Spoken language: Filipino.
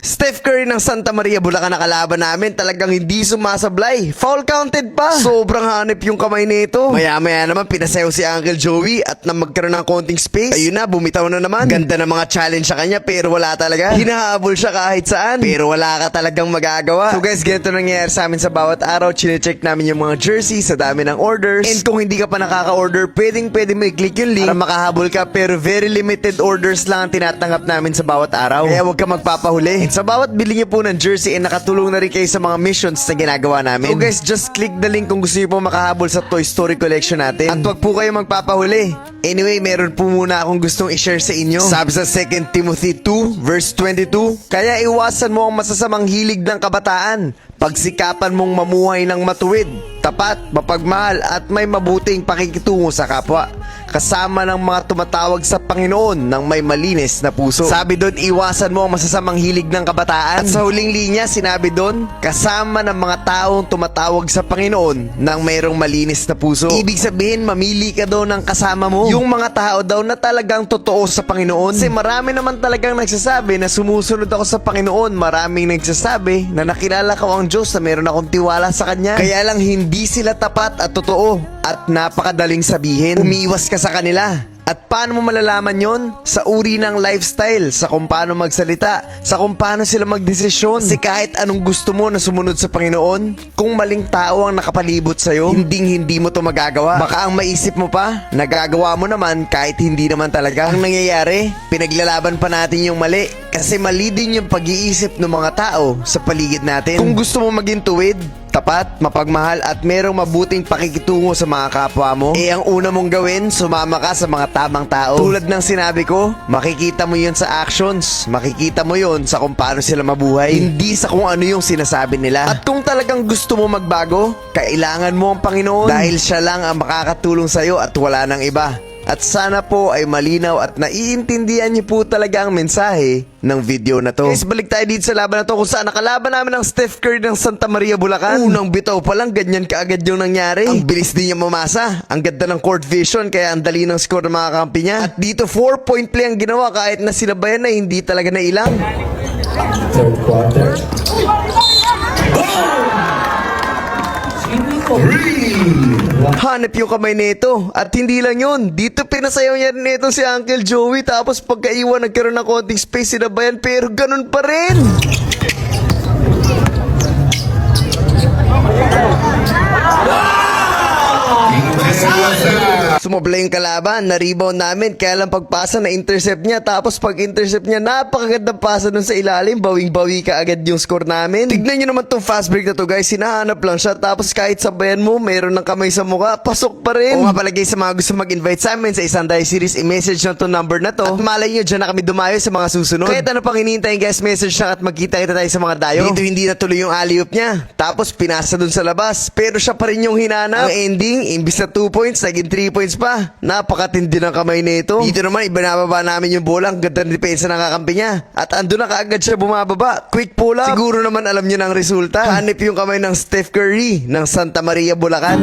Steph Curry ng Santa Maria, Bulacan na kalaban namin, talagang hindi sumasablay. Foul counted pa. Sobrang hanip yung kamay nito. Maya-maya naman pinasayaw si Uncle Joey at na magkaroon ng konting space. Ayun na, bumitaw na naman. Ganda ng mga challenge sa kanya pero wala talaga. Hinahabol siya kahit saan. Pero wala ka talagang magagawa. So guys, ganito nangyayari sa amin sa bawat araw. Chine-check namin yung mga jersey sa dami ng orders. And kung hindi ka pa nakaka-order, pwede mo i-click yung link para makahabol ka. Pero very limited orders lang ang tinatanggap namin sa bawat araw. Kaya huwag ka magpapahuli. Sa bawat bili niyo po ng jersey, nakatulong na rin kayo sa mga missions na ginagawa namin. So guys, just click the link kung gusto niyo po makahabol sa Toy Story collection natin. At wag po kayo magpapahuli. Anyway, meron po muna akong gustong i-share sa inyo. Sabi sa 2 Timothy 2 verse 22, kaya iwasan mo ang masasamang hilig ng kabataan. Pagsikapan mong mamuhay ng matuwid, tapat, mapagmahal at may mabuting pakikitungo sa kapwa. Kasama ng mga tumatawag sa Panginoon ng may malinis na puso. Sabi doon, iwasan mo ang masasamang hilig ng kabataan. At sa huling linya, sinabi doon, kasama ng mga taong tumatawag sa Panginoon ng mayroong malinis na puso. Ibig sabihin, mamili ka daw ng kasama mo. Yung mga tao daw na talagang totoo sa Panginoon. Kasi marami naman talagang nagsasabi na sumusunod ako sa Panginoon. Maraming nagsasabi na nakilala ko ang Diyos na meron akong tiwala sa Kanya. Kaya lang hindi sila tapat at totoo. At napakadaling sabihin. Umiwas ka sa kanila. At paano mo malalaman yon? Sa uri ng lifestyle, sa kung paano magsalita, sa kung paano sila magdesisyon. Kasi kahit anong gusto mo na sumunod sa Panginoon, kung maling tao ang nakapalibot sa'yo, hindi mo to magagawa. Baka ang maisip mo pa, nagagawa mo naman kahit hindi naman talaga. Ang nangyayari, pinaglalaban pa natin yung mali. Kasi mali din yung pag-iisip ng mga tao sa paligid natin. Kung gusto mo maging tuwid, tapat, mapagmahal at merong mabuting pakikitungo sa mga kapwa mo, ang una mong gawin, sumama ka sa mga tamang tao. Tulad ng sinabi ko, makikita mo yun sa actions, makikita mo yun sa kung paano sila mabuhay, hindi sa kung ano yung sinasabi nila. At kung talagang gusto mo magbago, kailangan mo ang Panginoon dahil siya lang ang makakatulong sa'yo at wala nang iba. At sana po ay malinaw at naiintindihan niyo po talaga ang mensahe ng video na to. Guys, balik tayo dito sa laban na to kung saan nakalaban namin ng Steph Curry ng Santa Maria, Bulacan. Unang bitaw pa lang, ganyan kaagad yung nangyari. Ang bilis din niya mamasa. Ang ganda ng court vision, kaya ang dali ng score ng mga kampi niya. At dito 4-point play ang ginawa kahit na sinabayan na hindi talaga na ilang. Third quarter. Hanap yung kamay nito. At hindi lang yun, dito pinasayaw niya rin ito si Uncle Joey. Tapos pagkaiwan nagkaroon ng konting space sinabayan, pero ganun pa rin. Sumabla yung kalaban, na-rebound namin, kaya lang pagpasa na-intercept niya, tapos pag-intercept niya, napakagandang pasa dun sa ilalim, bawing-bawi ka agad yung score namin. Tignan nyo naman tong fast break na to guys, hinahanap lang siya, tapos kahit sabayan mo, mayroon ng kamay sa mukha, pasok pa rin. O nga palagay sa mga gusto mag-invite sa amin sa isang Dive Series, i-message na to number na to, at malay nyo, dyan na kami dumayo sa mga susunod. Kahit ano pang hinihintay guys, message na at magkita-kita tayo sa mga dayo. Dito hindi natuloy yung alley-oop niya, tapos pinasa dun sa labas, pero siya pa rin yung hinanap. Ang ending, imbis na 2 points, naging 3 points pa. Napakatindi ng kamay nito. Dito naman, ibinababa namin yung bola. Ang ganda ng depensa ng kakampi niya. At ando na kaagad siya bumababa. Quick pull up. Siguro naman alam niyo ng resulta. Hanip yung kamay ng Steph Curry ng Santa Maria, Bulacan.